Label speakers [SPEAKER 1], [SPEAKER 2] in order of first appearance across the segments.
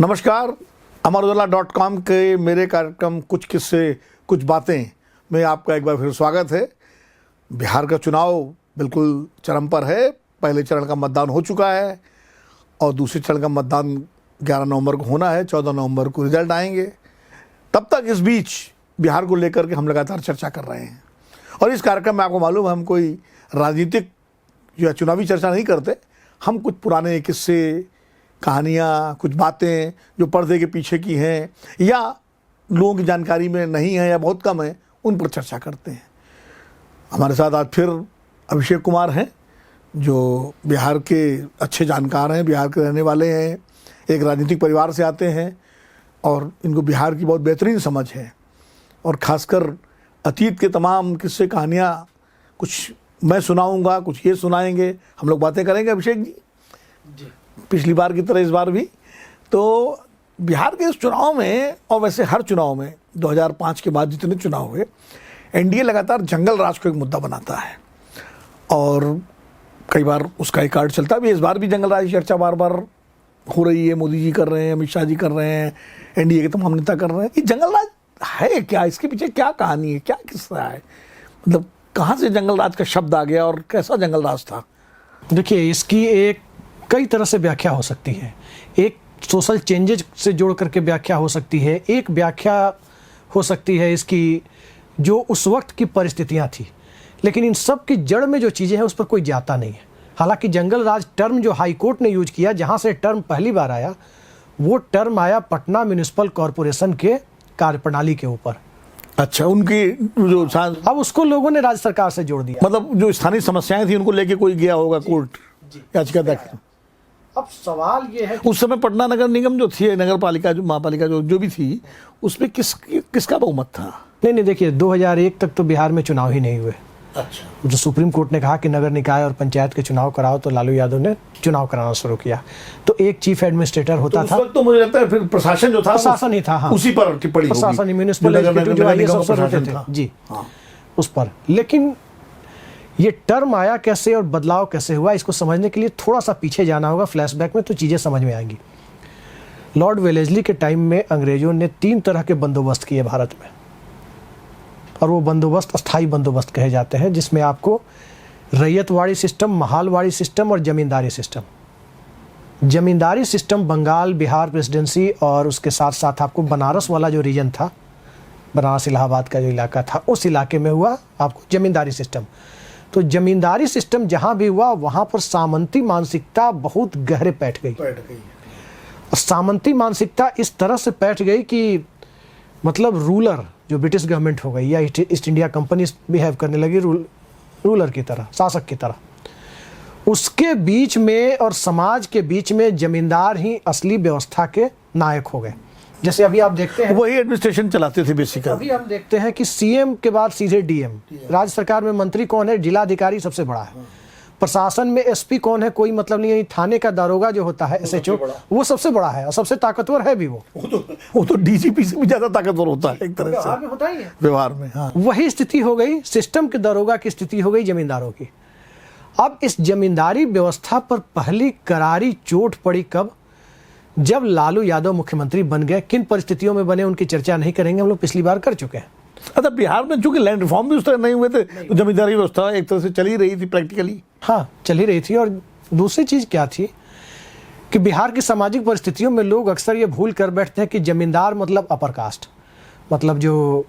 [SPEAKER 1] नमस्कार। अमरउजाला.com के मेरे कार्यक्रम कुछ किस्से कुछ बातें में आपका एक बार फिर स्वागत है। बिहार का चुनाव बिल्कुल चरम पर है। पहले चरण का मतदान हो चुका है और दूसरे चरण का मतदान 11 नवंबर को होना है। 14 नवंबर को रिजल्ट आएंगे। तब तक इस बीच बिहार को लेकर के हम लगातार चर्चा कर रहे हैं और इस कार्यक्रम में आपको मालूम है हम कोई राजनीतिक या चुनावी चर्चा नहीं करते। हम कुछ पुराने किस्से, कहानियाँ, कुछ बातें जो पर्दे के पीछे की हैं या लोगों की जानकारी में नहीं है या बहुत कम है, उन पर चर्चा करते हैं। हमारे साथ आज फिर अभिषेक कुमार हैं जो बिहार के अच्छे जानकार हैं, बिहार के रहने वाले हैं, एक राजनीतिक परिवार से आते हैं और इनको बिहार की बहुत बेहतरीन समझ है और ख़ासकर अतीत के तमाम किस्से, कहानियाँ कुछ मैं सुनाऊंगा, कुछ ये सुनाएंगे, हम लोग बातें करेंगे। अभिषेक जी, पिछली बार की तरह इस बार भी तो बिहार के इस चुनाव में और वैसे हर चुनाव में 2005 के बाद जितने चुनाव हुए, एनडीए लगातार जंगल राज को एक मुद्दा बनाता है और कई बार उसका एक कार्ड चलता भी। इस बार भी जंगल राज की चर्चा बार बार हो रही है। मोदी जी कर रहे हैं, अमित शाह जी कर रहे हैं, एनडीए के तमाम नेता कर रहे हैं। ये जंगल राज है क्या? इसके पीछे क्या कहानी है, क्या किस्सा है? मतलब कहाँ से जंगल राज का शब्द आ गया और कैसा जंगल राज था?
[SPEAKER 2] देखिए, इसकी एक कई तरह से व्याख्या हो सकती है। एक सोशल चेंजेज से जोड़ करके व्याख्या हो सकती है। एक व्याख्या हो सकती है इसकी जो उस वक्त की परिस्थितियां थी, लेकिन इन सब की जड़ में जो चीज़ें हैं उस पर कोई जाता नहीं है। हालांकि जंगल राज टर्म जो हाई कोर्ट ने यूज किया, जहां से टर्म पहली बार आया, वो टर्म आया पटना म्यूनिसिपल कॉरपोरेशन के कार्यप्रणाली के ऊपर।
[SPEAKER 1] अच्छा, उनकी जो
[SPEAKER 2] अब उसको लोगों ने राज्य सरकार से जोड़ दिया।
[SPEAKER 1] मतलब जो स्थानीय समस्याएं थी उनको लेके कोई गया होगा कोर्ट याचिका दाखिल।
[SPEAKER 2] अब सवाल ये है,
[SPEAKER 1] उस समय पटना नगर निगम जो थी, नगर पालिका जो महापालिका जो भी थी, उसमें किसका बहुमत था?
[SPEAKER 2] नहीं, देखिए 2001 तक तो बिहार में चुनाव ही नहीं हुए।
[SPEAKER 1] अच्छा।
[SPEAKER 2] जो सुप्रीम कोर्ट ने कहा कि नगर निकाय और पंचायत के चुनाव कराओ, तो लालू यादव ने चुनाव कराना शुरू किया। तो एक चीफ एडमिनिस्ट्रेटर होता था।
[SPEAKER 1] तो मुझे लगता है फिर प्रशासन जो था,
[SPEAKER 2] प्रशासन ही था। हाँ,
[SPEAKER 1] उसी पर टिप्पणी होगी।
[SPEAKER 2] प्रशासन, म्यूनिसिपल एग्जीक्यूटिव जो आईएएस अफसर होते थे जी, उस पर। लेकिन ये टर्म आया कैसे और बदलाव कैसे हुआ, इसको समझने के लिए थोड़ा सा पीछे जाना होगा फ्लैशबैक में, तो चीज़ें समझ में आएंगी। लॉर्ड वेलेस्ली के टाइम में अंग्रेजों ने 3 तरह के बंदोबस्त किए भारत में, और वो बंदोबस्त अस्थाई बंदोबस्त कहे जाते हैं, जिसमें आपको रैयतवाड़ी सिस्टम, महालवाड़ी सिस्टम और जमींदारी सिस्टम। जमींदारी सिस्टम बंगाल, बिहार प्रेसिडेंसी और उसके साथ साथ आपको बनारस वाला जो रीजन था, बनारस इलाहाबाद का जो इलाका था, उस इलाके में हुआ आपको जमींदारी सिस्टम। तो जमींदारी सिस्टम जहाँ भी हुआ वहाँ पर सामंती मानसिकता बहुत गहरे बैठ गई। और सामंती मानसिकता इस तरह से बैठ गई कि मतलब रूलर जो ब्रिटिश गवर्नमेंट हो गई या ईस्ट इंडिया कंपनी बिहेव करने लगी रूलर की तरह, शासक की तरह। उसके बीच में और समाज के बीच में जमींदार ही असली व्यवस्था के नायक हो गए। जैसे अभी आप देखते हैं,
[SPEAKER 1] वही एडमिनिस्ट्रेशन चलाते थे बेसिकली।
[SPEAKER 2] अभी हम देखते हैं कि सीएम के बाद सीधे डीएम। राज्य सरकार में मंत्री कौन है? जिलाधिकारी सबसे बड़ा है। प्रशासन में एसपी कौन है? कोई मतलब नहीं है। थाने का दारोगा जो होता है, एसएचओ, वो सबसे बड़ा है और सबसे ताकतवर है भी। वो
[SPEAKER 1] तो डीजीपी से भी ज्यादा ताकतवर होता है एक तरह से
[SPEAKER 2] होता ही है
[SPEAKER 1] व्यवहार में। हाँ,
[SPEAKER 2] वही स्थिति हो गई। सिस्टम के दारोगा की स्थिति हो गई जमींदारों की। अब इस जमींदारी व्यवस्था पर पहली करारी चोट पड़ी कब? जब लालू यादव मुख्यमंत्री बन गए। किन परिस्थितियों में बने उनकी चर्चा नहीं करेंगे, हम लोग पिछली बार कर चुके हैं।
[SPEAKER 1] अच्छा, बिहार में चूंकि लैंड रिफॉर्म भी उस तरह नहीं हुए थे, तो जमींदारी व्यवस्था एक तरह से चली रही थी प्रैक्टिकली।
[SPEAKER 2] हाँ, चली रही थी। और दूसरी चीज़ क्या थी कि बिहार की सामाजिक परिस्थितियों में लोग अक्सर ये भूल कर बैठते हैं कि जमींदार मतलब अपर कास्ट, मतलब जो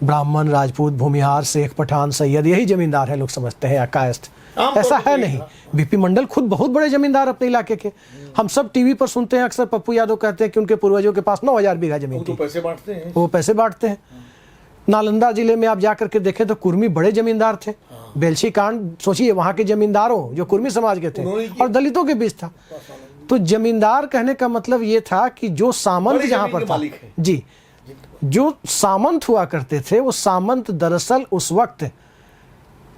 [SPEAKER 2] ब्राह्मण, राजपूत, भूमिहार, शेख, पठान, सैयद, यही जमींदार है लोग समझते हैं, या कायस्थ। ऐसा है नहीं। बीपी मंडल खुद बहुत बड़े जमींदार अपने इलाके के। हम सब टीवी पर सुनते हैं, अक्सर पप्पू यादव कहते हैं कि उनके पूर्वजों के पास 9000 बीघा जमीन थी।
[SPEAKER 1] पैसे बांटते हैं,
[SPEAKER 2] वो पैसे बांटते हैं। नालंदा जिले में आप जाकर के देखें तो कुर्मी बड़े जमींदार थे। बेलछी कांड सोचिए, वहां के जमींदारों जो कुर्मी समाज के थे और दलितों के बीच था। तो जमींदार कहने का मतलब ये था कि जो सामंत जहां पर था जी, जो सामंत हुआ करते थे, वो सामंत दरअसल उस वक्त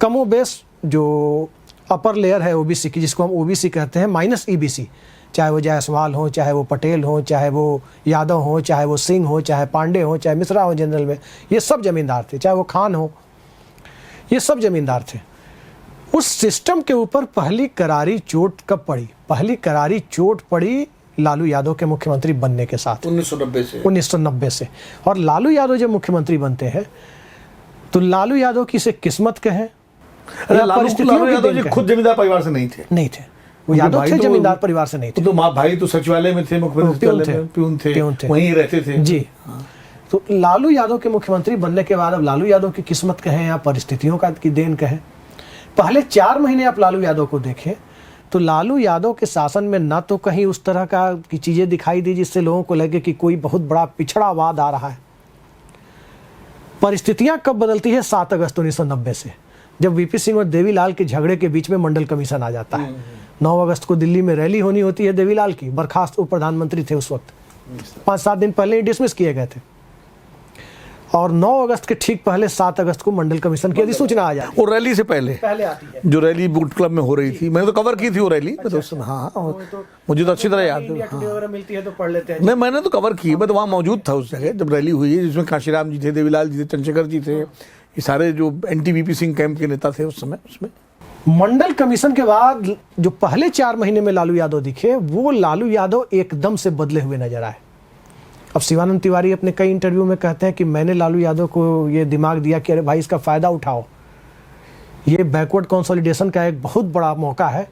[SPEAKER 2] कमोबेश जो अपर लेयर है ओबीसी की, जिसको हम ओबीसी कहते हैं माइनस ईबीसी, चाहे वो जायसवाल हो, चाहे वो पटेल हो, चाहे वो यादव हो, चाहे वो सिंह हो, चाहे पांडे हो, चाहे मिश्रा हो, जनरल में, ये सब जमींदार थे। चाहे वो खान हो, ये सब जमींदार थे। उस सिस्टम के ऊपर पहली करारी चोट कब पड़ी? पहली करारी चोट पड़ी लालू यादव के मुख्यमंत्री बनने के साथ
[SPEAKER 1] 1990
[SPEAKER 2] से। और लालू यादव जब मुख्यमंत्री बनते हैं तो लालू यादव की से किस्मत कहें या परिस्थितियों की देन कहें।
[SPEAKER 1] खुद जमींदार परिवार से नहीं थे,
[SPEAKER 2] वो यादव थे, जमींदार परिवार से नहीं थे।
[SPEAKER 1] तो भाई तो सचिवालय में थे, मुख्यमंत्री प्यून थे, वहीं रहते थे
[SPEAKER 2] जी। तो लालू यादव के मुख्यमंत्री बनने के बाद अब लालू यादव की किस्मत कहें या परिस्थितियों का की देन कहें, पहले 4 महीने आप लालू यादव को देखें तो लालू यादव के शासन में ना तो कहीं उस तरह का की चीजें दिखाई दी जिससे लोगों को लगे कि कोई बहुत बड़ा पिछड़ावाद आ रहा है। परिस्थितियां कब बदलती है? 7 अगस्त 1990 से, जब वीपी सिंह और देवीलाल के झगड़े के बीच में मंडल कमीशन आ जाता है। 9 अगस्त को दिल्ली में रैली होनी होती है देवीलाल की, बर्खास्त उप प्रधानमंत्री थे उस वक्त, 5-7 दिन पहले ही डिसमिस किए गए थे। और 9 अगस्त के ठीक पहले 7 अगस्त को मंडल कमीशन की अधिसूचना आ जाती है।
[SPEAKER 1] और रैली से पहले
[SPEAKER 2] आती है
[SPEAKER 1] जो रैली बूट क्लब में हो रही थी, मैंने तो कवर की थी वो रैली। हाँ, मुझे तो अच्छी तरह याद है,
[SPEAKER 2] मिलती है तो पढ़ लेते हैं।
[SPEAKER 1] नहीं, मैंने तो कवर की, मैं तो वहाँ मौजूद था उस जगह जब रैली हुई है, जिसमें काशीराम जी थे, देवीलाल जी थे, चंद्रशेखर जी थे, ये सारे जो एंटी वीपी सिंह कैंप के नेता थे उस समय। उसमें
[SPEAKER 2] मंडल कमीशन के बाद जो पहले 4 महीने में लालू यादव दिखे, वो लालू यादव एकदम से बदले हुए नजर आए। अब शिवानंद तिवारी अपने कई इंटरव्यू में कहते हैं कि मैंने लालू यादव को ये दिमाग दिया कि अरे भाई इसका फायदा उठाओ, ये बैकवर्ड कंसोलिडेशन का एक बहुत बड़ा मौका है,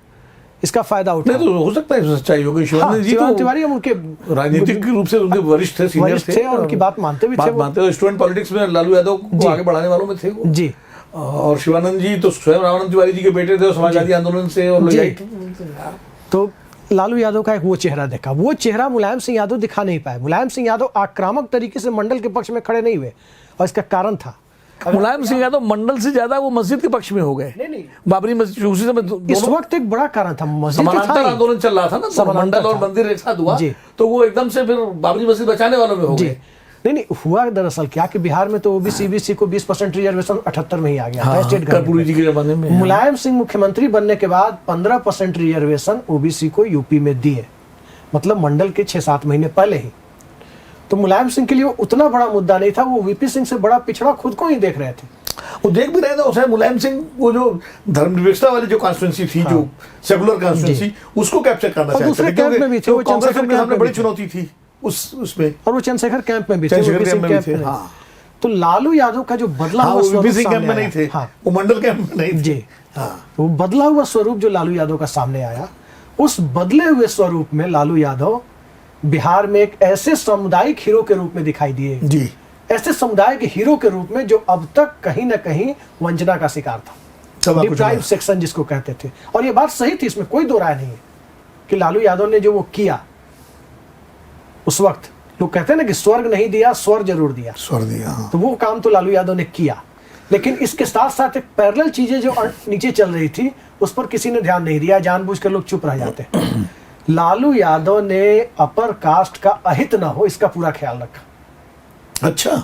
[SPEAKER 2] इसका फायदा उठाओ।
[SPEAKER 1] नहीं तो हो सकता है सच्चाई होगी।
[SPEAKER 2] शिवानंद जी तो तिवारी हम उनके
[SPEAKER 1] राजनीतिक रूप से उनके वरिष्ठ थे, सीनियर थे
[SPEAKER 2] और उनकी बात मानते भी थे।
[SPEAKER 1] स्टूडेंट पॉलिटिक्स में लालू यादव को आगे बढ़ाने वालों में थे
[SPEAKER 2] जी।
[SPEAKER 1] और शिवानंद जी तो स्वयं रामानंद तिवारी जी के बेटे थे, समाजवादी आंदोलन से और
[SPEAKER 2] तो लालू यादव का एक वो चेहरा देखा, वो चेहरा मुलायम सिंह यादव दिखा नहीं पाए। मुलायम सिंह यादव आक्रामक तरीके से मंडल के पक्ष में खड़े नहीं हुए और इसका कारण था
[SPEAKER 1] मुलायम सिंह यादव मंडल से ज्यादा वो मस्जिद के पक्ष में हो गए।
[SPEAKER 2] नहीं,
[SPEAKER 1] बाबरी मस्जिद उसी समय
[SPEAKER 2] इस वक्त एक बड़ा कारण था, मस्जिद
[SPEAKER 1] समानांतर आंदोलन चल रहा था ना, तो मंडल और मंदिर एक साथ हुआ, तो वो एकदम से फिर बाबरी मस्जिद बचाने वालों में हो गए।
[SPEAKER 2] नहीं, हुआ दरअसल क्या कि बिहार में तो ओबीसी को 20% रिजर्वेशन 78 में ही आ गया था स्टेट
[SPEAKER 1] कर्पूरी जी के जमाने में।
[SPEAKER 2] मुलायम सिंह मुख्यमंत्री बनने के बाद 15% रिजर्वेशन ओबीसी को यूपी में दिए, मतलब मंडल के 6-7 महीने पहले ही। तो मुलायम सिंह के लिए वो उतना बड़ा मुद्दा नहीं था, वो वीपी सिंह से बड़ा पिछड़ा खुद को ही देख रहे थे।
[SPEAKER 1] वो देख भी रहे थे उसे। मुलायम सिंह वो जो धर्मनिरपेक्षता वाली जो कॉन्स्टिट्यूंसी थी, जो सेकुलर कॉन्स्टिट्यूंसी, उसको कैप्चर करना चाहते थे।
[SPEAKER 2] दूसरे कैंप में भी थे, वो
[SPEAKER 1] कांग्रेस के सामने बड़ी चुनौती थी उसमें,
[SPEAKER 2] और वो चंद्रशेखर कैंप में भी थे। हाँ। तो लालू यादव का जो बदला हुआ स्वरूप
[SPEAKER 1] कैंप में नहीं थे, वो मंडल कैंप में नहीं थे।
[SPEAKER 2] वो बदला हुआ स्वरूप जो लालू यादव का सामने आया, उस बदले हुए स्वरूप में लालू यादव बिहार में एक ऐसे सामुदायिक हीरो के रूप में दिखाई दिए
[SPEAKER 1] जी,
[SPEAKER 2] ऐसे समुदाय के हीरो के रूप में जो अब तक कहीं ना कहीं वंचना का शिकार था, डिप्राइव्ड सेक्शन जिसको कहते थे। और ये बात सही थी, इसमें कोई दो राय नहीं है कि लालू यादव ने जो वो किया उस वक्त, लोग कहते हैं ना कि स्वर्ग नहीं दिया, स्वर जरूर दिया,
[SPEAKER 1] स्वर दिया।
[SPEAKER 2] तो वो काम तो लालू यादव ने किया। लेकिन इसके साथ साथ एक पैरेलल चीजें जो नीचे चल रही थी उस पर किसी ने ध्यान नहीं दिया, जानबूझकर लोग चुप रह जाते। लालू यादव ने अपर कास्ट का अहित ना हो इसका पूरा ख्याल रखा।
[SPEAKER 1] अच्छा,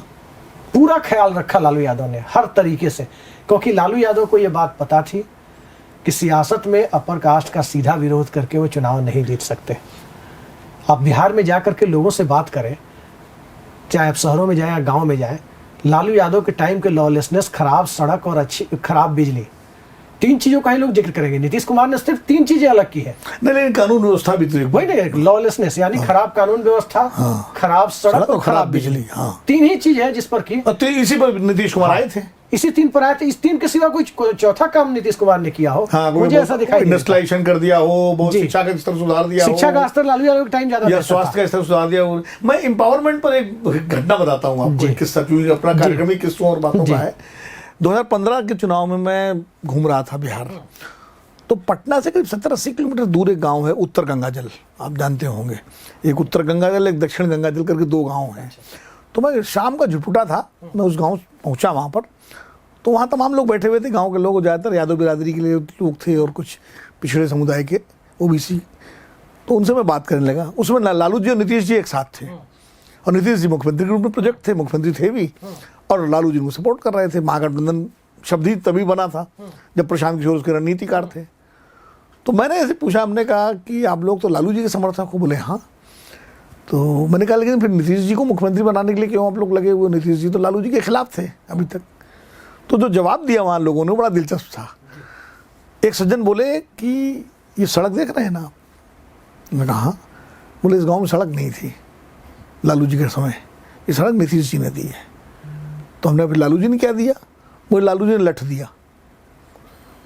[SPEAKER 2] पूरा ख्याल रखा लालू यादव ने हर तरीके से, क्योंकि लालू यादव को यह बात पता थी कि सियासत में अपर कास्ट का सीधा विरोध करके वो चुनाव नहीं जीत सकते। आप बिहार में जाकर के लोगों से बात करें, चाहे आप शहरों में जाएं या गांव में जाएं, लालू यादव के टाइम के लॉलेसनेस, खराब सड़क और अच्छी खराब बिजली, 3 चीजों का ही लोग जिक्र करेंगे। नीतीश कुमार ने सिर्फ 3 चीजें अलग की है।
[SPEAKER 1] नहीं, लेकिन कानून व्यवस्था भी तो
[SPEAKER 2] वही नहीं, लॉलेसनेस यानी खराब कानून व्यवस्था, खराब सड़क और खराब बिजली, 3 ही चीज है जिस पर की।
[SPEAKER 1] तो इसी पर नीतीश कुमार आए थे,
[SPEAKER 2] इसी 3 पर आए थे। इस 3 के सिवा कोई चौथा काम नीतीश कुमार ने किया हो मुझे ऐसा दिखाई नहीं।
[SPEAKER 1] इंडस्ट्रियलाइजेशन कर दिया हो, बहुत शिक्षा का स्तर सुधार दिया हो,
[SPEAKER 2] शिक्षा का स्तर लालू यादव के टाइम ज्यादा,
[SPEAKER 1] या स्वास्थ्य का स्तर सुधार दिया हो। मैं एम्पावरमेंट पर एक घटना बताता हूँ आपको, एक किस्सा, क्योंकि अपना कार्यक्रम ही किस्सों और बातों का है। 2015 के चुनाव में मैं घूम रहा था बिहार, तो पटना से करीब 70-80 किलोमीटर दूर एक गांव है उत्तर गंगाजल, आप जानते होंगे। एक उत्तर गंगाजल, एक दक्षिण गंगाजल करके 2 गांव हैं। तो मैं शाम का झुटपुटा था, मैं उस गांव पहुंचा वहां पर, तो वहाँ तमाम लोग बैठे हुए थे, गांव के लोग, ज़्यादातर यादव बिरादरी के लिए लोग थे और कुछ पिछड़े समुदाय के ओबीसी। तो उनसे मैं बात करने लगा। उसमें लालू जी और नीतीश जी एक साथ थे, और नीतीश जी मुख्यमंत्री के रूप में प्रोजेक्ट थे, मुख्यमंत्री थे भी, और लालू जी उनको सपोर्ट कर रहे थे। महागठबंधन शब्द ही तभी बना था जब प्रशांत किशोर उसके रणनीतिकार थे। तो मैंने ऐसे पूछा, हमने कहा कि आप लोग तो लालू जी के समर्थक हो? बोले हाँ। तो मैंने कहा लेकिन फिर नीतीश जी को मुख्यमंत्री बनाने के लिए क्यों आप लोग लगे हुए? नीतीश जी तो लालू जी के खिलाफ थे अभी तक। तो जो जवाब दिया वहाँ लोगों ने बड़ा दिलचस्प था। एक सज्जन बोले कि ये सड़क देख रहे हैं ना आप? मैंने कहा हाँ। बोले इस गांव में सड़क नहीं थी लालू जी के समय, ये सड़क नीतीश जी ने दी है। तो हमने फिर लालू जी ने क्या दिया? बोले लालू जी ने लठ दिया।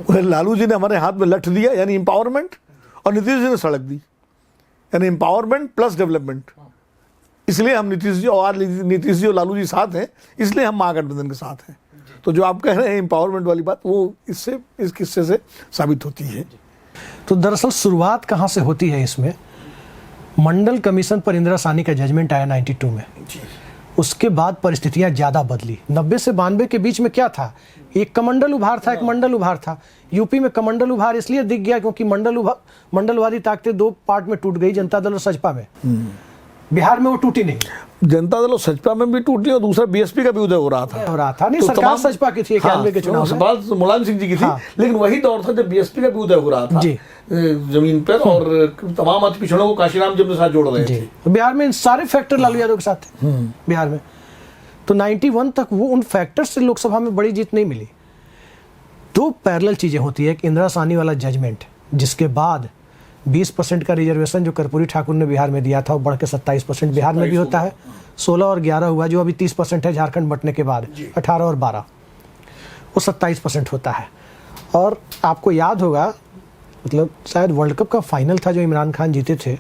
[SPEAKER 1] बोले लालू जी ने हमारे हाथ में लठ दिया यानी एम्पावरमेंट, और नीतीश जी ने सड़क दी यानी एम्पावरमेंट प्लस डेवलपमेंट। इसलिए हम नीतीश जी और नीतीश जी और लालू जी साथ हैं, इसलिए हम महागठबंधन के साथ हैं। तो जो आप कह रहे हैं एम्पावरमेंट वाली बात, वो इससे इस किस्से से साबित होती है।
[SPEAKER 2] तो दरअसल शुरुआत कहाँ से होती है इसमें? मंडल कमीशन पर इंदिरा साहनी का जजमेंट आया 92 में। उसके बाद परिस्थितियां ज़्यादा बदली। 90 से 92 के बीच में क्या था? एक कमंडल उभार था, एक मंडल उभार था। यूपी में कमंडल उभार इसलिए दिख गया क्योंकि मंडलवादी ताकतें दो पार्ट में टूट गई, जनता दल और सपा में। बिहार में वो टूटी नहीं।
[SPEAKER 1] जनता दल और सपा में भी टूटी और दूसरा बीएसपी का भी उदय हो रहा था।
[SPEAKER 2] नहीं, सरकार सपा की थी 91 के चुनाव में,
[SPEAKER 1] मुलायम सिंह जी की थी। लेकिन वही दौर था जब बीएसपी का भी उदय हो रहा था
[SPEAKER 2] जी
[SPEAKER 1] जमीन पर, और तमाम अति पिछड़ों को काशीराम जी अपने साथ जोड़ रहे थे।
[SPEAKER 2] बिहार में इन सारे फैक्टर लालू यादव के साथ थे बिहार में। तो 91 तक वो उन फैक्टर से लोकसभा में बड़ी जीत नहीं मिली। दो पैरेलल चीजें होती है, एक इंदिरा साहनी वाला जजमेंट जिसके बाद 20% का रिजर्वेशन जो कर्पूरी ठाकुर ने बिहार में दिया था वो बढ़ के 27% बिहार में भी होता है। 16 और 11 हुआ, जो अभी 30% है झारखंड बंटने के बाद, 18 और 12 वो 27% होता है। और आपको याद होगा, मतलब शायद वर्ल्ड कप का फाइनल था जो इमरान खान जीते थे,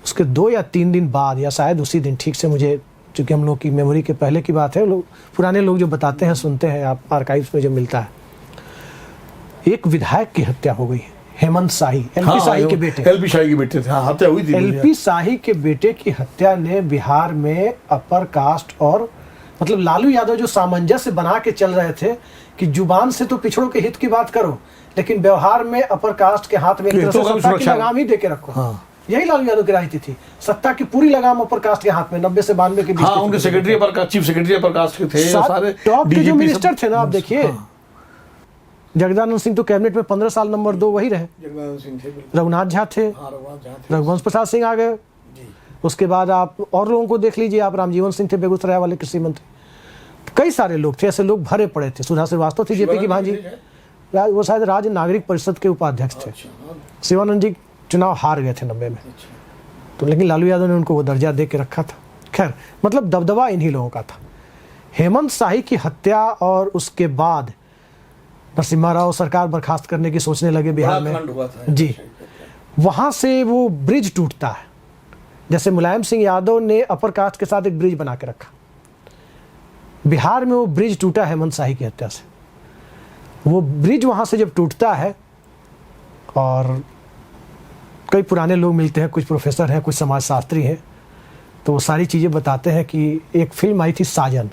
[SPEAKER 2] उसके 2 या 3 दिन बाद या शायद उसी दिन, ठीक से मुझे, चूँकि हम लोग की मेमोरी के पहले की बात है, लोग पुराने लोग जो बताते हैं सुनते हैं, आप आर्काइव्स में जो मिलता है, एक विधायक की हत्या हो गई, हेमंत शाही, एलपी शाही के बेटे।
[SPEAKER 1] एलपी शाही के बेटे थे, हत्या हुई थी।
[SPEAKER 2] एलपी शाही के बेटे की हत्या ने बिहार में अपर कास्ट और मतलब लालू यादव जो सामंजस्य बना के चल रहे थे कि जुबान से तो पिछड़ों के हित की बात करो, लेकिन व्यवहार में अपर कास्ट के हाथ में एक तरह से सत्ता की लगाम ही दे के रखो। यही लालू यादव की राजनीति थी, सत्ता की पूरी लगाम अपर कास्ट के हाथ में। 90 से 92 के बीच
[SPEAKER 1] उनके secretary upper caste, chief secretary upper caste के थे,
[SPEAKER 2] सारे टॉप के जो मिनिस्टर थे ना, आप देखिए जगदानंद सिंह तो कैबिनेट में 15 साल नंबर 2 वही रहे। रघुनाथ झा थे, रघुवंश प्रसाद सिंह आ गए। उसके बाद आप और लोगों को देख लीजिए, आप रामजीवन सिंह थे बेगूसराय वाले कृषि मंत्री, कई सारे लोग थे, ऐसे लोग भरे पड़े थे। सुधा श्रीवास्तव थी जेपी की भांजी, वो शायद राज्य नागरिक परिषद के उपाध्यक्ष थे। शिवानंद जी चुनाव हार गए थे 90 में, तो लेकिन लालू यादव ने उनको वो दर्जा दे के रखा था। खैर, मतलब दबदबा इन्हीं लोगों का था। हेमंत शाही की हत्या और उसके बाद नरसिम्हा राव सरकार बर्खास्त करने की सोचने लगे बिहार में जी। वहां से वो ब्रिज टूटता है, जैसे मुलायम सिंह यादव ने अपर कास्ट के साथ एक ब्रिज बना के रखा, बिहार में वो ब्रिज टूटा हेमंत शाही की हत्या से। वो ब्रिज वहां से जब टूटता है, और कई पुराने लोग मिलते हैं, कुछ प्रोफेसर हैं, कुछ समाजशास्त्री हैं, तो वो सारी चीज़ें बताते हैं कि एक फिल्म आई थी साजन,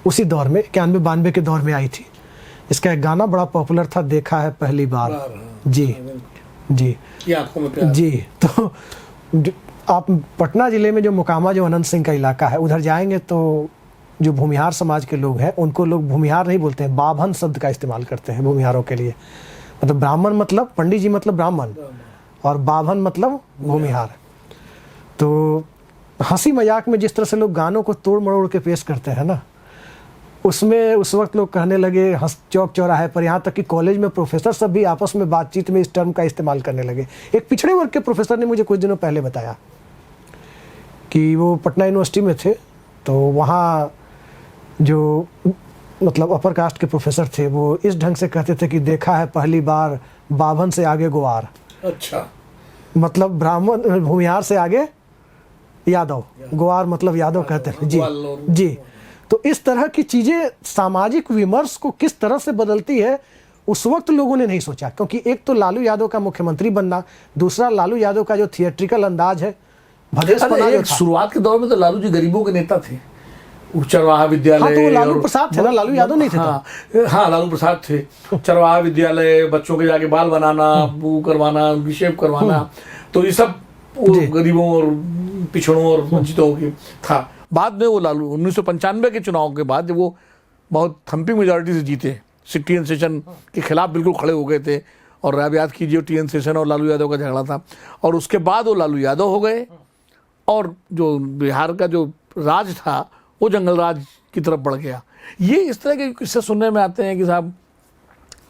[SPEAKER 2] उसी दौर में 91-92 के दौर में आई थी। इसका एक गाना बड़ा पॉपुलर था, देखा है पहली बार जी जी जी। तो आप पटना जिले में जो मोकामा, जो अनंत सिंह का इलाका है, उधर जाएंगे तो जो भूमिहार समाज के लोग हैं उनको लोग भूमिहार नहीं बोलते हैं, बाभन शब्द का इस्तेमाल करते हैं भूमिहारों के लिए। मतलब ब्राह्मण मतलब पंडित जी मतलब ब्राह्मण, और बाभन मतलब भूमिहार। तो हंसी मजाक में जिस तरह से लोग गानों को तोड़ मरोड़ के पेश करते हैं ना, उसमें उस वक्त लोग कहने लगे हंस चौक चौराहे पर, यहाँ तक कि कॉलेज में प्रोफेसर सब भी आपस में बातचीत में इस टर्म का इस्तेमाल करने लगे। एक पिछड़े वर्ग के प्रोफेसर ने मुझे कुछ दिनों पहले बताया कि वो पटना यूनिवर्सिटी में थे, तो वहाँ जो मतलब अपर कास्ट के प्रोफेसर थे वो इस ढंग से कहते थे कि देखा है पहली बार बाभन से आगे गुवार।
[SPEAKER 1] अच्छा,
[SPEAKER 2] मतलब ब्राह्मण भूमिहार से आगे यादव, गुवार मतलब यादव कहते हैं जी जी। तो इस तरह की चीज़ें सामाजिक विमर्श को किस तरह से बदलती है उस वक्त लोगों ने नहीं सोचा, क्योंकि एक तो लालू यादव का मुख्यमंत्री बनना, दूसरा लालू यादव का जो थिएट्रिकल अंदाज है,
[SPEAKER 1] शुरुआत के दौर में तो लालू जी गरीबों के नेता थे, चरवाहा विद्यालय।
[SPEAKER 2] हाँ, तो लालू प्रसाद थे ना, लालू यादव नहीं थे।
[SPEAKER 1] हाँ, लालू प्रसाद थे। चरवाहा विद्यालय, बच्चों के जाके बाल बनाना, वो करवाना, विशेप करवाना, तो ये सब गरीबों और पिछड़ों और वंचितों की था। बाद में वो लालू 1995 के चुनाव के बाद जब वो बहुत थम्पिंग मेजॉरिटी से जीते, टी एन सेशन के खिलाफ बिल्कुल खड़े हो गए थे, और आप याद कीजिए टी एन सेशन और लालू यादव का झगड़ा था, और उसके बाद वो लालू यादव हो गए, और जो बिहार का जो राज था वो जंगल राज की तरफ बढ़ गया। ये इस तरह के किस्से सुनने में आते हैं कि साहब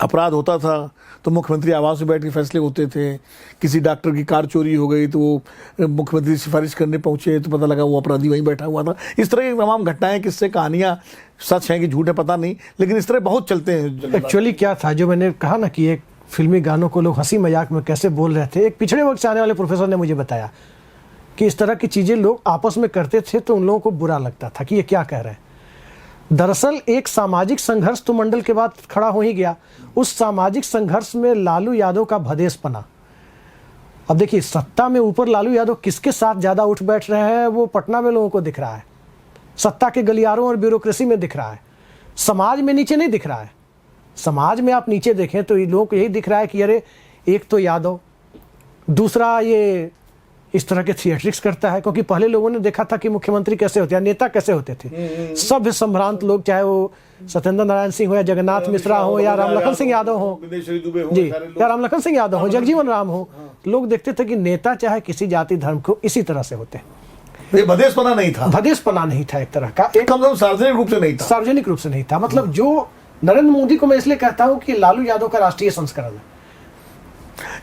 [SPEAKER 1] अपराध होता था तो मुख्यमंत्री आवास में बैठ के फैसले होते थे। किसी डॉक्टर की कार चोरी हो गई तो वो मुख्यमंत्री सिफारिश करने पहुंचे तो पता लगा वो अपराधी वहीं बैठा हुआ था। इस तरह की तमाम घटनाएं, किस्से, कहानियां सच हैं कि झूठ है पता नहीं, लेकिन इस तरह बहुत चलते हैं।
[SPEAKER 2] एक्चुअली क्या था, जो मैंने कहा ना कि एक फिल्मी गानों को लोग हंसी मजाक में कैसे बोल रहे थे, एक पिछड़े वक्त से आने वाले प्रोफेसर ने मुझे बताया कि इस तरह की चीज़ें लोग आपस में करते थे तो उन लोगों को बुरा लगता था कि ये क्या कह रहे हैं। दरअसल एक सामाजिक संघर्ष तो मंडल के बाद खड़ा हो ही गया। उस सामाजिक संघर्ष में लालू यादव का भदेसपना, अब देखिए सत्ता में ऊपर लालू यादव किसके साथ ज़्यादा उठ बैठ रहे हैं वो पटना में लोगों को दिख रहा है, सत्ता के गलियारों और ब्यूरोक्रेसी में दिख रहा है, समाज में नीचे नहीं दिख रहा है। समाज में आप नीचे देखें तो लोगों को यही दिख रहा है कि अरे एक तो यादव, दूसरा ये इस तरह के थिएट्रिक्स करता है, क्योंकि पहले लोगों ने देखा था कि मुख्यमंत्री कैसे होते हैं, नेता कैसे होते थे, सभ्य संभ्रांत लोग, चाहे वो सत्येंद्र नारायण सिंह हो या जगन्नाथ मिश्रा हो या रामलखन सिंह यादव हो, जी, या रामलखन सिंह यादव हो, जगजीवन राम हो, लोग देखते थे कि नेता चाहे किसी जाति धर्म को इसी तरह से होते हैं।
[SPEAKER 1] ये भदेसपना नहीं था,
[SPEAKER 2] भदेसपना नहीं था एक तरह का, एक
[SPEAKER 1] कम से कम सार्वजनिक रूप से नहीं था,
[SPEAKER 2] सार्वजनिक रूप से नहीं था। मतलब जो नरेंद्र मोदी को मैं इसलिए कहता हूं कि लालू यादव का राष्ट्रीय संस्करण है।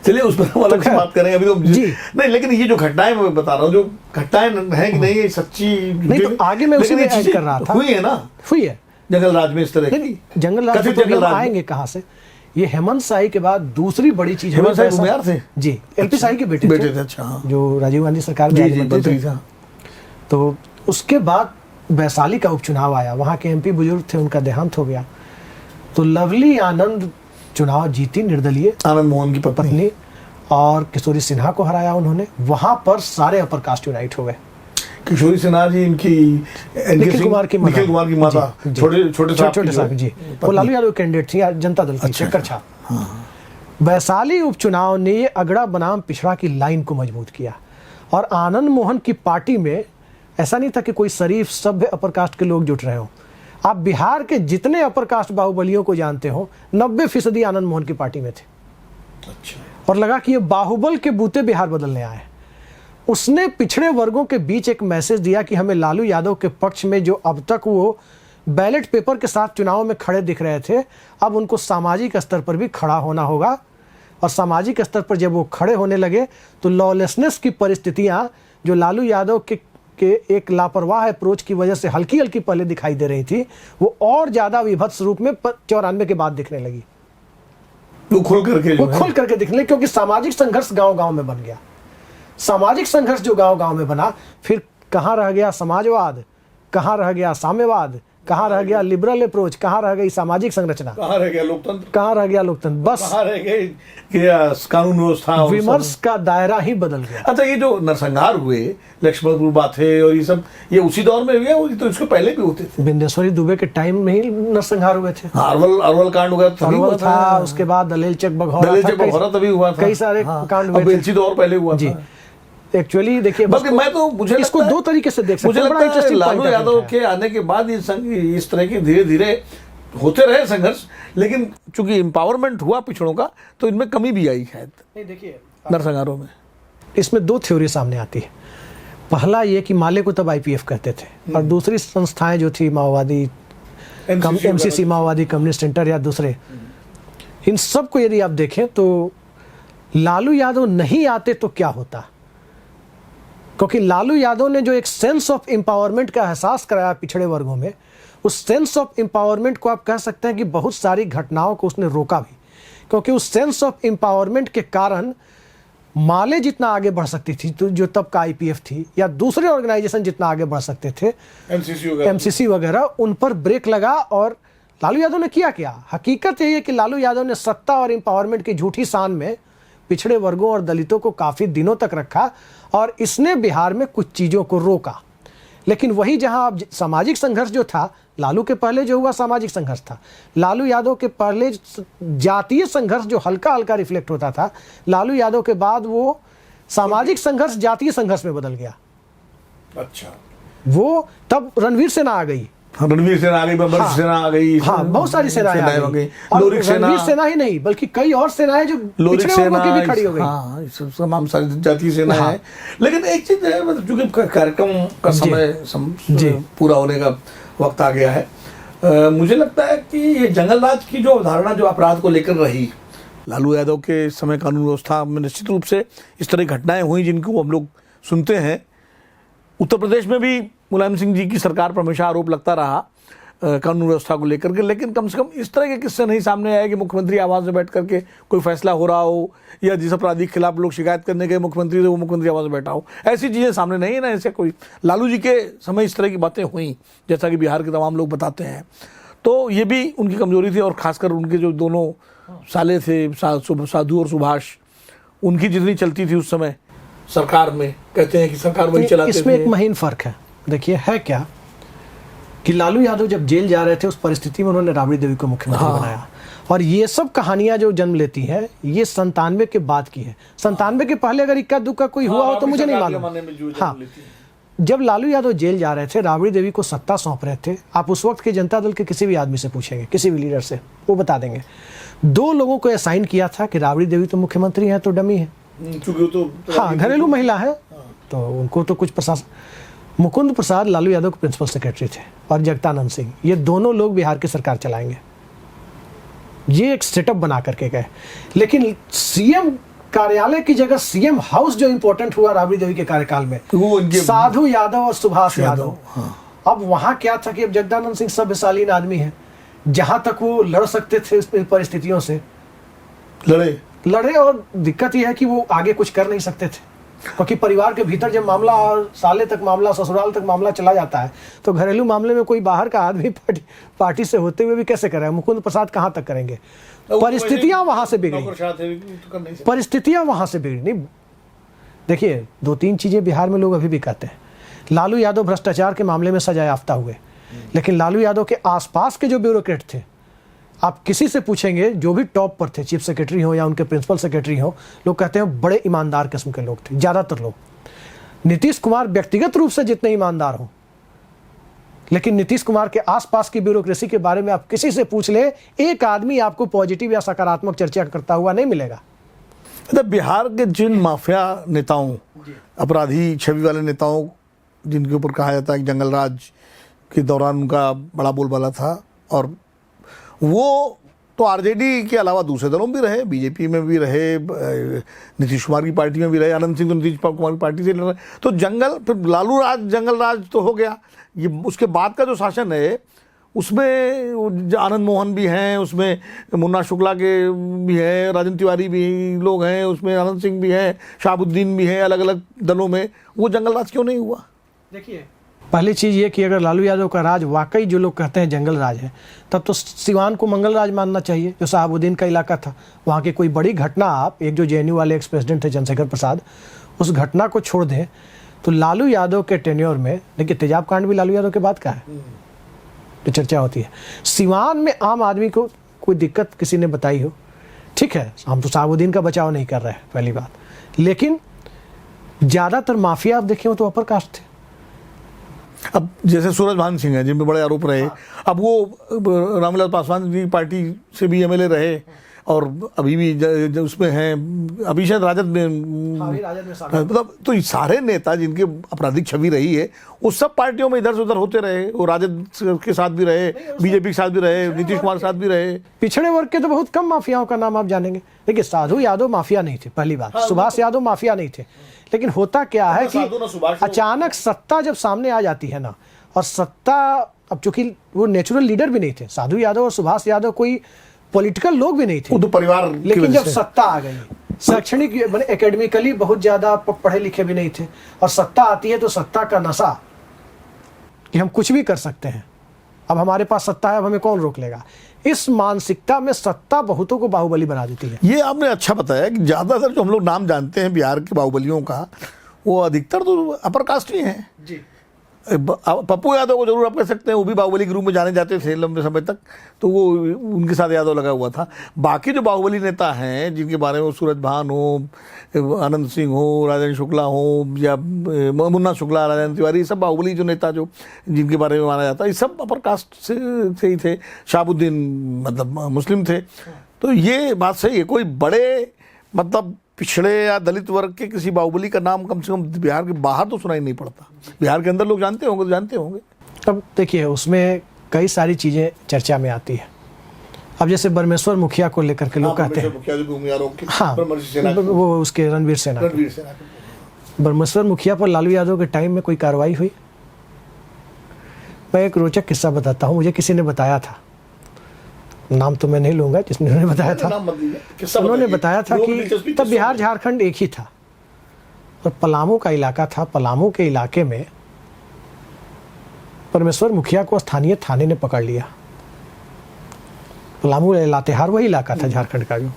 [SPEAKER 1] चलिए उस पर हम अलग से बात करेंगे अभी तो
[SPEAKER 2] जी
[SPEAKER 1] नहीं, लेकिन ये जो घटनाएं मैं बता रहा हूँ, जो घटनाएं हैं कि नहीं ये सच्ची
[SPEAKER 2] नहीं, तो आगे मैं उसी में ऐड कर रहा था,
[SPEAKER 1] हुई है ना,
[SPEAKER 2] हुई है
[SPEAKER 1] जंगल राज में इस तरह की।
[SPEAKER 2] जंगल राज
[SPEAKER 1] कथित
[SPEAKER 2] तो
[SPEAKER 1] जंगल
[SPEAKER 2] हम
[SPEAKER 1] राज
[SPEAKER 2] आएंगे कहाँ से। ये हेमंत साई के बाद दूसरी बड़ी चीज,
[SPEAKER 1] हेमंत साई उम्मीदवार थे
[SPEAKER 2] जी, एलपी साई के बेटे
[SPEAKER 1] थे। अच्छा, हाँ।
[SPEAKER 2] जो राजीव गांधी सरकार में
[SPEAKER 1] जी
[SPEAKER 2] मंत्री थे। तो उसके बाद वैशाली का उपचुनाव आया, वहाँ के एमपी बुजुर्ग थे, उनका देहांत हो गया, तो लवली आनंद चुनाव जीती, निर्दलीय, आनंद मोहन की पत्नी, और किशोरी सिन्हा को हराया उन्होंने। वहां पर सारे अपर कास्ट यूनाइट हो गए।
[SPEAKER 1] किशोरी सिन्हा जी इनकी
[SPEAKER 2] निखिल कुमार की
[SPEAKER 1] माता, छोटे
[SPEAKER 2] साहब जी, वो लालू यादव कैंडिडेट थी जनता दल की, शक्कर छाप। वैशाली उपचुनाव ने ये अगड़ा बनाम पिछड़ा की लाइन को मजबूत किया, और आनंद मोहन की पार्टी में ऐसा नहीं था कि कोई शरीफ सभ्य अपर कास्ट के लोग जुट रहे हो। आप बिहार के जितने अपर कास्ट बाहुबलियों को जानते हो, 90% आनंद मोहन की पार्टी में थे।
[SPEAKER 1] अच्छा।
[SPEAKER 2] और लगा कि ये बाहुबल के बूते बिहार बदलने आए। उसने पिछड़े वर्गों के बीच एक मैसेज दिया कि हमें लालू यादव के पक्ष में, जो अब तक वो बैलेट पेपर के साथ चुनाव में खड़े दिख रहे थे, अब उनको सामाजिक स्तर पर भी खड़ा होना होगा। और सामाजिक स्तर पर जब वो खड़े होने लगे तो लॉलेसनेस की परिस्थितियां जो लालू यादव के एक लापरवाह अप्रोच की वजह से हल्की हल्की पहले दिखाई दे रही थी, वो और ज्यादा विभत्स रूप में 94 के बाद दिखने लगी।
[SPEAKER 1] वो खुल करके
[SPEAKER 2] दिखने लगी, क्योंकि सामाजिक संघर्ष गांव-गांव में बन गया। सामाजिक संघर्ष जो गांव-गांव में बना, फिर कहाँ रह गया समाजवाद, कहाँ रह गया साम्यवाद, कहाँ रह गया लिबरल अप्रोच, कहाँ रह गई सामाजिक संरचना,
[SPEAKER 1] कहाँ रह गया लोकतंत्र,
[SPEAKER 2] बस
[SPEAKER 1] कहाँ रह गए कानून व्यवस्था,
[SPEAKER 2] विमर्श का दायरा ही बदल गया।
[SPEAKER 1] अच्छा, ये जो नरसंहार हुए, लक्ष्मणपुर बाथे और ये सब, ये उसी दौर में हुए, तो इसको पहले भी होते थे?
[SPEAKER 2] बिंदेश्वरी दुबे के टाइम में ही नरसंहार हुए थे।
[SPEAKER 1] अरवल कांड हुआ
[SPEAKER 2] था, उसके बाद दलेल चक बघौरा
[SPEAKER 1] तभी हुआ था,
[SPEAKER 2] कई सारे कांड हुए थे।
[SPEAKER 1] बेलची दौर पहले हुआ
[SPEAKER 2] जी। एक्चुअली देखिए,
[SPEAKER 1] मुझे
[SPEAKER 2] इसको दो तरीके से देख सकते हैं।
[SPEAKER 1] मुझे लगता है लालू यादव के आने के बाद इस तरह के धीरे धीरे होते रहे संघर्ष, लेकिन चूंकि एम्पावरमेंट हुआ पिछड़ों का, तो इनमें कमी भी आई शायद।
[SPEAKER 2] नहीं, देखिए
[SPEAKER 1] नरसंहारों में
[SPEAKER 2] इसमें दो थ्योरी सामने आती है। पहला ये कि माले को तब आईपीएफ कहते थे, और दूसरी संस्थाएं जो थी माओवादी, एमसीसी माओवादी कम्युनिस्ट सेंटर या दूसरे, इन सब को यदि आप देखें तो लालू यादव नहीं आते तो क्या होता। क्योंकि लालू यादव ने जो एक सेंस ऑफ एम्पावरमेंट का एहसास कराया पिछड़े वर्गों में, उस सेंस ऑफ एम्पावरमेंट को आप कह सकते हैं कि बहुत सारी घटनाओं को उसने रोका भी। क्योंकि उस सेंस ऑफ एम्पावरमेंट के कारण माले जितना आगे बढ़ सकती थी, तो जो तब का आईपीएफ थी, या दूसरे ऑर्गेनाइजेशन जितना आगे बढ़ सकते थे, एमसीसी वगैरह, उन पर ब्रेक लगा। और लालू यादव ने किया क्या? हकीकत यही है कि लालू यादव ने सत्ता और एम्पावरमेंट की झूठी शान में पिछड़े वर्गों और दलितों को काफ़ी दिनों तक रखा, और इसने बिहार में कुछ चीज़ों को रोका। लेकिन वही जहां अब सामाजिक संघर्ष जो था, लालू के पहले जो हुआ सामाजिक संघर्ष था, लालू यादव के पहले जातीय संघर्ष जो हल्का हल्का रिफ्लेक्ट होता था, लालू यादव के बाद वो सामाजिक संघर्ष जातीय संघर्ष में बदल गया।
[SPEAKER 1] अच्छा,
[SPEAKER 2] वो तब रणवीर सेना आ गई,
[SPEAKER 1] रणवीर सेना आ गई, बब्बर सेना आ गई,
[SPEAKER 2] हाँ, बहुत सारी सेनाएं आ गई। लोरिक सेना ही नहीं, बल्कि कई और सेनाएं जो पिछड़े वर्गों की भी खड़ी हो गई।
[SPEAKER 1] हाँ, तमाम सारी जातीय सेना है। लेकिन एक चीज है, चूंकि कार्यक्रम का समय पूरा होने का वक्त आ गया है, मुझे लगता है कि ये जंगल राज की जो अवधारणा जो अपराध को लेकर रही, लालू यादव के समय कानून व्यवस्था में निश्चित रूप से इस तरह की घटनाएं हुई जिनको हम लोग सुनते हैं। उत्तर प्रदेश में भी मुलायम सिंह जी की सरकार पर हमेशा आरोप लगता रहा कानून व्यवस्था को लेकर के, लेकिन कम से कम इस तरह के किस्से नहीं सामने आए कि मुख्यमंत्री आवास में बैठ करके कोई फैसला हो रहा हो, या जिस अपराधी के खिलाफ लोग शिकायत करने गए मुख्यमंत्री से वो मुख्यमंत्री आवास में बैठा हो। ऐसी चीज़ें सामने नहीं है ना, ऐसे कोई लालू जी के समय इस तरह की बातें हुई जैसा कि बिहार के तमाम लोग बताते हैं। तो ये भी उनकी कमजोरी थी, और खासकर उनके जो दोनों साले थे साधु और सुभाष, उनकी जितनी चलती थी उस समय सरकार में, कहते हैं कि सरकार वही चलाते थे।
[SPEAKER 2] इसमें एक महीन फर्क है। देखिए है क्या कि लालू यादव जब जेल जा रहे थे उस परिस्थिति में उन्होंने राबड़ी देवी को मुख्यमंत्री बनाया, और ये सब कहानियां जो जन्म लेती हैं ये 97 के बाद की है। 97 के पहले अगर इक्का दुक्का कोई हुआ हो तो मुझे नहीं मालूम। हाँ, जब लालू यादव जेल जा रहे थे, राबड़ी देवी को सत्ता सौंप रहे थे, आप उस वक्त के जनता दल के किसी भी आदमी से पूछेंगे, किसी भी लीडर से, वो बता देंगे 2 लोगों को असाइन किया था कि राबड़ी देवी तो मुख्यमंत्री हैं तो डमी है, हाँ घरेलू महिला है, तो उनको तो कुछ प्रशासन। मुकुंद प्रसाद लालू यादव के प्रिंसिपल सेक्रेटरी थे, और जगदानंद सिंह, ये दोनों लोग बिहार की सरकार चलाएंगे। ये एक सेटअप बना करके गए, लेकिन सीएम कार्यालय की जगह सीएम हाउस जो इंपॉर्टेंट हुआ राबड़ी देवी के कार्यकाल में, साधु यादव और सुभाष यादव। अब वहां क्या था कि अब जगदानंद सिंह सभ्यशालीन आदमी है, जहां तक वो लड़ सकते थे इस परिस्थितियों से लड़े, और दिक्कत यह है कि वो आगे कुछ कर नहीं सकते थे, क्योंकि परिवार के भीतर जब मामला और साले तक मामला, ससुराल तक मामला चला जाता है, तो घरेलू मामले में कोई बाहर का आदमी पार्टी से होते हुए भी कैसे करेगा? मुकुंद प्रसाद कहाँ तक करेंगे? परिस्थितियां वहां से बिगड़ी, परिस्थितियां वहां से बिगड़ी। नहीं, देखिए 2-3 चीजें बिहार में लोग अभी भी कहते हैं। लालू यादव भ्रष्टाचार के मामले में सजा याफ्ता हुए, लेकिन लालू यादव के आसपास के जो ब्यूरोक्रेट थे, आप किसी से पूछेंगे जो भी टॉप पर थे, चीफ सेक्रेटरी हो या उनके प्रिंसिपल सेक्रेटरी हो, लोग कहते हैं बड़े ईमानदार किस्म के लोग थे, ज्यादातर लोग। नीतीश कुमार व्यक्तिगत रूप से जितने ईमानदार हो, लेकिन नीतीश कुमार के आसपास की ब्यूरोक्रेसी के बारे में आप किसी से पूछ ले, एक आदमी आपको पॉजिटिव या सकारात्मक चर्चा करता हुआ नहीं मिलेगा।
[SPEAKER 1] बिहार के जिन माफिया नेताओं, अपराधी छवि वाले नेताओं, जिनके ऊपर कहा जाता है कि जंगल राज के दौरान उनका बड़ा बोलबाला था, और वो तो आरजेडी के अलावा दूसरे दलों में भी रहे, बीजेपी में भी रहे, नीतीश कुमार की पार्टी में भी रहे, आनंद सिंह तो नीतीश कुमार की पार्टी से लड़ रहे। तो फिर लालू राज, जंगल राज तो हो गया। ये उसके बाद का जो शासन है उसमें आनंद मोहन भी हैं, उसमें मुन्ना शुक्ला के भी हैं, राजन तिवारी भी लोग हैं, उसमें आनंद सिंह भी हैं, शहाबुद्दीन भी हैं, अलग अलग दलों में। वो जंगल राज क्यों नहीं हुआ?
[SPEAKER 2] देखिए, पहली चीज़ ये कि अगर लालू यादव का राज वाकई जो लोग कहते हैं जंगल राज है, तब तो सिवान को मंगल राज मानना चाहिए, जो शहाबुद्दीन का इलाका था। वहाँ की कोई बड़ी घटना, आप एक जो जेएनयू वाले एक्स प्रेसिडेंट थे चंद्रशेखर प्रसाद, उस घटना को छोड़ दें तो लालू यादव के टेन्योर में, देखिए तेजाब कांड भी लालू यादव के बाद का है, तो चर्चा होती है। सिवान में आम आदमी को कोई दिक्कत किसी ने बताई हो, ठीक है, हम तो शहाबुद्दीन का बचाव नहीं कर रहे हैं पहली बात, लेकिन ज़्यादातर माफिया आप देखें तो अपर कास्ट थे।
[SPEAKER 1] अब जैसे सूरज भान सिंह हैं, जिन पे बड़े आरोप रहे, अब वो रामविलास पासवान की पार्टी से भी एमएलए रहे, और अभी भी उसमें हैं, अभी शायद राजद में, मतलब तो ये सारे नेता जिनके आपराधिक छवि रही है, वो सब पार्टियों में इधर से उधर होते रहे। वो राजद के साथ भी रहे, बीजेपी के साथ भी रहे, नीतीश कुमार के साथ भी रहे।
[SPEAKER 2] पिछड़े वर्ग के तो बहुत कम माफियाओं का नाम आप जानेंगे। देखिए, साधु यादव माफिया नहीं थे, पहली बात। सुभाष यादव माफिया नहीं थे, लेकिन होता क्या है कि अचानक सत्ता जब सामने आ जाती है ना, और सत्ता, अब चूंकि वो नेचुरल लीडर भी नहीं थे, साधु यादव और सुभाष यादव कोई पॉलिटिकल लोग भी नहीं थे,
[SPEAKER 1] तो परिवार,
[SPEAKER 2] लेकिन जब सत्ता आ गई, शैक्षणिक मैंने एकेडमिकली बहुत ज्यादा पढ़े लिखे भी नहीं थे, और सत्ता आती है तो सत्ता का नशा कि हम कुछ भी कर सकते हैं, अब हमारे पास सत्ता है, अब हमें कौन रोक लेगा, इस मानसिकता में सत्ता बहुतों को बाहुबली बना देती है।
[SPEAKER 1] ये आपने अच्छा बताया कि ज्यादातर जो हम लोग नाम जानते हैं बिहार के बाहुबलियों का, वो अधिकतर तो अपर कास्ट ही हैं जी। पप्पू यादव को जरूर आप कह सकते हैं, वो भी बाहुबली के रूप में जाने जाते थे लंबे समय तक, तो वो उनके साथ यादव लगा हुआ था। बाकी जो बाहुबली नेता हैं, जिनके बारे में सूरज भान हो, आनंद सिंह हो, राजन शुक्ला हो, या मुन्ना शुक्ला, राजन तिवारी, सब बाहुबली जो नेता जो जिनके बारे में माना जाता है, ये सब अपर कास्ट से ही थे। शहाबुद्दीन मतलब मुस्लिम थे। तो ये बात सही है, कोई बड़े मतलब पिछड़े या दलित वर्ग के किसी बाहुबली का नाम कम से कम बिहार के बाहर तो सुनाई नहीं पड़ता। बिहार के अंदर लोग जानते होंगे।
[SPEAKER 2] अब देखिए, उसमें कई सारी चीज़ें चर्चा में आती है। अब जैसे बरमेश्वर मुखिया को लेकर के लोग कहते हैं, हाँ, वो उसके रणवीर सेना बरमेश्वर मुखिया पर लालू यादव के टाइम में कोई कार्रवाई हुई? मैं एक रोचक किस्सा बताता हूँ, मुझे किसी ने बताया था, नाम तो मैं नहीं लूँगा, जिसने बताया था उन्होंने बताया था कि तब बिहार झारखंड एक ही था और पलामू का इलाका था। पलामू के इलाके में परमेश्वर मुखिया को स्थानीय थाने ने पकड़ लिया। पलामू लातेहार वही इलाका था झारखंड का, जो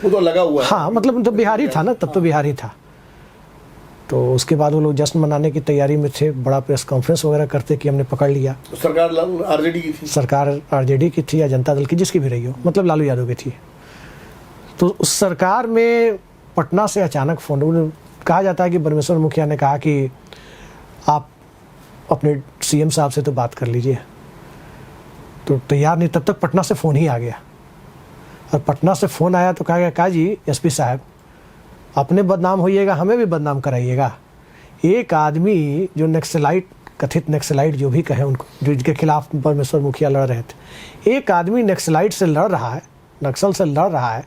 [SPEAKER 1] वो तो लगा हुआ है।
[SPEAKER 2] हाँ, मतलब तो बिहारी था ना, तब तो बिहारी था। तो उसके बाद वो लोग जश्न मनाने की तैयारी में थे, बड़ा प्रेस कॉन्फ्रेंस वगैरह करते कि हमने पकड़ लिया।
[SPEAKER 1] तो सरकार आरजेडी की थी,
[SPEAKER 2] सरकार आरजेडी की थी या जनता दल की, जिसकी भी रही हो, मतलब लालू यादव की थी। तो उस सरकार में पटना से अचानक फोन, कहा जाता है कि बरमेश्वर मुखिया ने कहा कि आप अपने सीएम साहब से तो बात कर लीजिए, तो तैयार नहीं, तब तक पटना से फ़ोन ही आ गया। और पटना से फ़ोन आया तो कहा गया, का जी एसपी साहब, अपने बदनाम होइएगा, हमें भी बदनाम कराइएगा। एक आदमी जो नक्सलाइट, कथित नक्सलाइट जो भी कहे उनको, जो जिनके खिलाफ परमेश्वर मुखिया लड़ रहे थे, एक आदमी नक्सलाइट से लड़ रहा है, नक्सल से लड़ रहा है,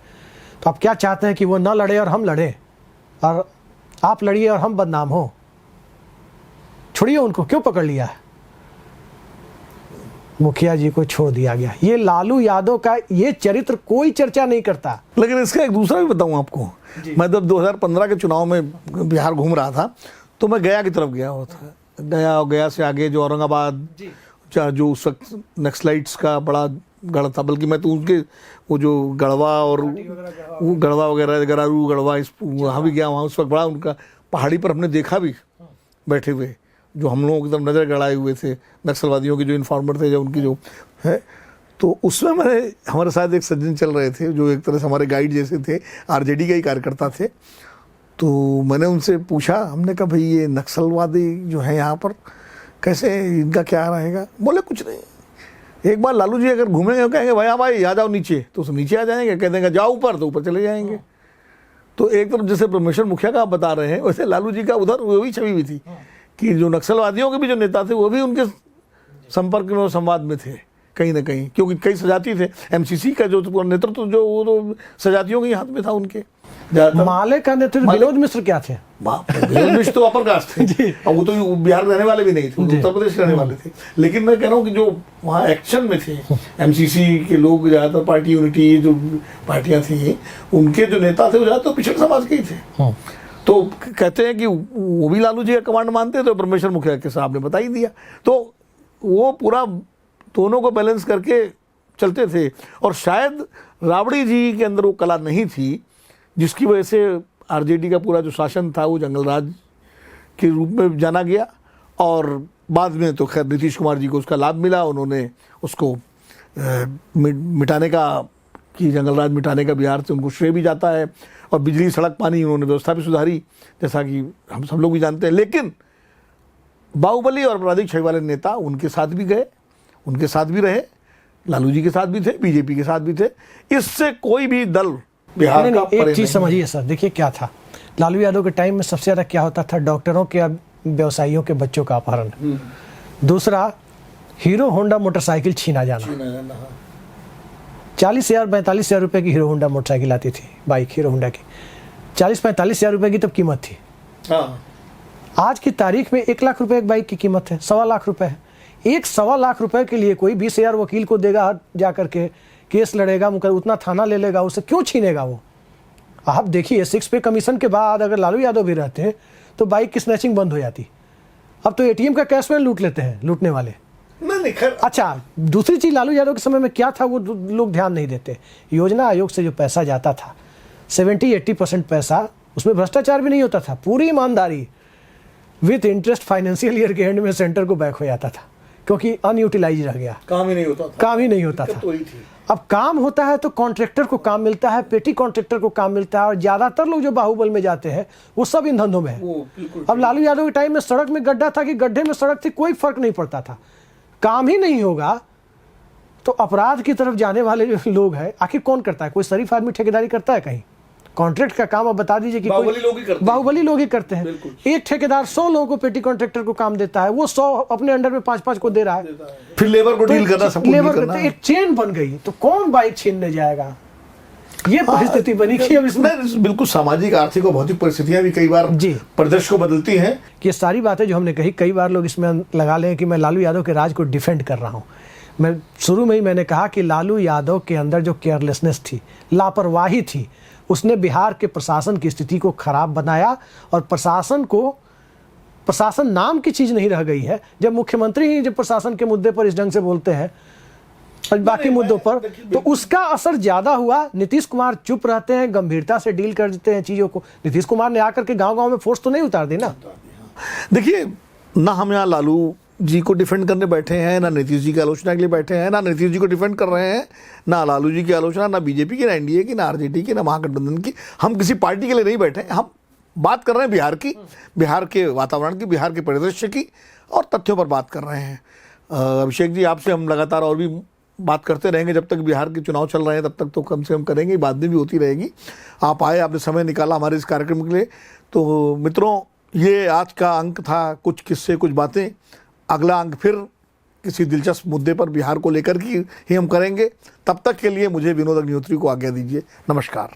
[SPEAKER 2] तो आप क्या चाहते हैं कि वो ना लड़े और हम लड़े, और आप लड़िए और हम बदनाम हो? छोड़िए उनको, क्यों पकड़ लिया है? मुखिया जी को छोड़ दिया गया। ये लालू यादव का ये चरित्र कोई चर्चा नहीं करता।
[SPEAKER 1] लेकिन इसका एक दूसरा भी बताऊं आपको, मैं जब 2015 के चुनाव में बिहार घूम रहा था तो मैं गया की तरफ गया हुआ था। गया से आगे जो औरंगाबाद, जो उस वक्त नक्सलाइट्स का बड़ा गढ़ था, बल्कि मैं तो उनके वो जो गढ़वा और वो गढ़वा वगैरह, गरारू गढ़वा, इस वहाँ भी गया। वहाँ उस वक्त बड़ा उनका पहाड़ी पर हमने देखा भी बैठे हुए, जो हम लोगों की तरफ नज़र गड़ाए हुए थे, नक्सलवादियों के जो इन्फॉर्मर थे, जो उनकी जो है। तो उसमें मैंने, हमारे साथ एक सज्जन चल रहे थे जो एक तरह से हमारे गाइड जैसे थे, आरजेडी के ही कार्यकर्ता थे। तो मैंने उनसे पूछा, हमने कहा भाई ये नक्सलवादी जो है यहाँ पर कैसे, इनका क्या रहेगा? बोले कुछ नहीं, एक बार लालू जी अगर घूमेंगे कहेंगे भैया भाई आ जाओ नीचे, तो नीचे आ जाएंगे, कह देंगे जाओ ऊपर, तो ऊपर चले जाएंगे। तो एक तरफ जैसे परमेश्वर मुखिया का आप बता रहे हैं, वैसे लालू जी का उधर वही छवि भी थी कि जो नक्सलवादियों के भी जो नेता थे वो भी उनके संपर्क में, संवाद में थे कहीं ना कहीं, क्योंकि कई सजाती थे। एमसीसी का जो नेतृत्व जो वो तो सजातियों के हाथ में था उनके।
[SPEAKER 2] माले का नेतृत्व विनोद मिश्र क्या थे?
[SPEAKER 1] विनोद मिश्र तो अपर कास्ट थे, और वो तो बिहार रहने वाले भी नहीं थे, उत्तर प्रदेश रहने वाले थे। लेकिन मैं कह रहा हूँ कि जो वहाँ एक्शन में थे एमसीसी के लोग, ज़्यादातर पार्टी यूनिटी जो पार्टियाँ थी, उनके जो नेता थे वो ज़्यादातर पिछड़े समाज के ही थे। तो कहते हैं कि वो भी लालू जी का कमांड मानते, तो परमेश्वर मुखिया के साहब ने बता ही दिया। तो वो पूरा दोनों को बैलेंस करके चलते थे। और शायद राबड़ी जी के अंदर वो कला नहीं थी, जिसकी वजह से आरजेडी का पूरा जो शासन था वो जंगल राज के रूप में जाना गया। और बाद में तो खैर नीतीश कुमार जी को उसका लाभ मिला, उन्होंने उसको मिटाने का, कि जंगल राज मिटाने का बिहार से उनको श्रेय भी जाता है। और बिजली, सड़क, पानी, उन्होंने व्यवस्था भी सुधारी, जैसा कि हम सब लोग भी जानते हैं। लेकिन बाहुबली और आपराधिक छवि वाले नेता उनके साथ भी गए, उनके साथ भी रहे, लालू जी के साथ भी थे, बीजेपी के साथ भी थे। इससे कोई भी दल बिहार का
[SPEAKER 2] एक चीज़ समझिए सर, देखिए क्या था लालू यादव के टाइम में, सबसे ज़्यादा क्या होता था, डॉक्टरों के, व्यवसायियों के बच्चों का अपहरण। दूसरा, हीरो होंडा मोटरसाइकिल छीना जाना। 40,000 45,000 रुपए की हीरो होंडा मोटरसाइकिल आती थी, बाइक हीरो होंडा की, 40-45,000 रुपए की तब कीमत थी। आज की तारीख में 1 लाख रुपए एक बाइक की कीमत है, 1.25 लाख रुपए है। 1.25 लाख रुपए के लिए कोई 20,000 वकील को देगा, जा करके केस लड़ेगा, उतना थाना ले लेगा, उसे क्यों छीनेगा वो? आप देखिए 6 पे कमीशन के बाद अगर लालू यादव भी रहते तो बाइक की स्नैचिंग बंद हो जाती। अब तो एटीएम का कैश में लूट लेते हैं लूटने वाले।
[SPEAKER 1] नहीं,
[SPEAKER 2] अच्छा, दूसरी चीज लालू यादव के समय में क्या था वो लोग ध्यान नहीं देते। योजना आयोग से जो पैसा जाता था 70-80% पैसा, उसमें भ्रष्टाचार भी नहीं होता था, पूरी ईमानदारी विथ इंटरेस्ट फाइनेंशियल ईयर के एंड में सेंटर को बैक हो जाता था, क्योंकि अनयूटिलाइज रह गया,
[SPEAKER 1] काम ही नहीं होता था।
[SPEAKER 2] काम ही नहीं होता था। अब काम होता है तो कॉन्ट्रैक्टर को काम मिलता है, पेटी कॉन्ट्रैक्टर को काम मिलता है, और ज्यादातर लोग जो बाहुबल में जाते हैं वो सब इन धंधों में है। अब लालू यादव के टाइम में सड़क में गड्ढा था कि गड्ढे में सड़क थी, कोई फर्क नहीं पड़ता था। काम ही नहीं होगा तो अपराध की तरफ जाने वाले जो लोग हैं, आखिर कौन करता है? कोई शरीफ आदमी ठेकेदारी करता है कहीं? कॉन्ट्रैक्ट का काम अब बता दीजिए कि
[SPEAKER 1] बाहुबली लोग ही करते हैं।
[SPEAKER 2] बाहुबली लोग ही करते हैं। एक ठेकेदार 100 लोगों को पेटी कॉन्ट्रैक्टर को काम देता है, वो 100 अपने अंडर में 5-5 को दे रहा है।
[SPEAKER 1] फिर लेबर को डील करना, सबको डील
[SPEAKER 2] लेबर
[SPEAKER 1] करना।
[SPEAKER 2] एक चेन बन गई, तो कौन बाइक छीनने जाएगा? ये परिस्थिति बनी कि अब इसमें
[SPEAKER 1] बिल्कुल सामाजिक, आर्थिक और भौतिक परिस्थितियां भी कई बार
[SPEAKER 2] जी
[SPEAKER 1] परिदृश्य को बदलती हैं।
[SPEAKER 2] ये सारी बातें जो हमने कही, कई बार लोग इसमें लगा लें कि मैं लालू यादव के राज को डिफेंड कर रहा हूं। मैं शुरू में ही मैंने कहा कि लालू यादव के अंदर जो केयरलेसनेस थी, लापरवाही थी, उसने बिहार के प्रशासन की स्थिति को खराब बनाया। और प्रशासन नाम की चीज नहीं रह गई है। जब मुख्यमंत्री ही जब प्रशासन के मुद्दे पर इस ढंग से बोलते हैं और बाकी मुद्दों पर, तो उसका असर ज्यादा हुआ। नीतीश कुमार चुप रहते हैं, गंभीरता से डील कर देते हैं चीजों को। नीतीश कुमार ने आकर के गांव-गांव में फोर्स तो नहीं उतार दी ना।
[SPEAKER 1] देखिए, ना हम यहाँ लालू जी को डिफेंड करने बैठे हैं, ना नीतीश जी की आलोचना के लिए बैठे हैं, ना नीतीश जी को डिफेंड कर रहे हैं, ना लालू जी की आलोचना, ना बीजेपी की, ना एनडीए की, ना आरजेडी की, ना महागठबंधन की। हम किसी पार्टी के लिए नहीं बैठे हैं। हम बात कर रहे हैं बिहार की, बिहार के वातावरण की, बिहार के परिदृश्य की, और तथ्यों पर बात कर रहे हैं। अभिषेक जी, आपसे हम लगातार और भी बात करते रहेंगे। जब तक बिहार के चुनाव चल रहे हैं तब तक तो कम से कम करेंगे, बाद में भी होती रहेगी। आप आए, आपने समय निकाला हमारे इस कार्यक्रम के लिए। तो मित्रों, ये आज का अंक था, कुछ किस्से कुछ बातें। अगला अंक फिर किसी दिलचस्प मुद्दे पर बिहार को लेकर ही हम करेंगे। तब तक के लिए मुझे विनोद अग्निहोत्री को आज्ञा दीजिए। नमस्कार।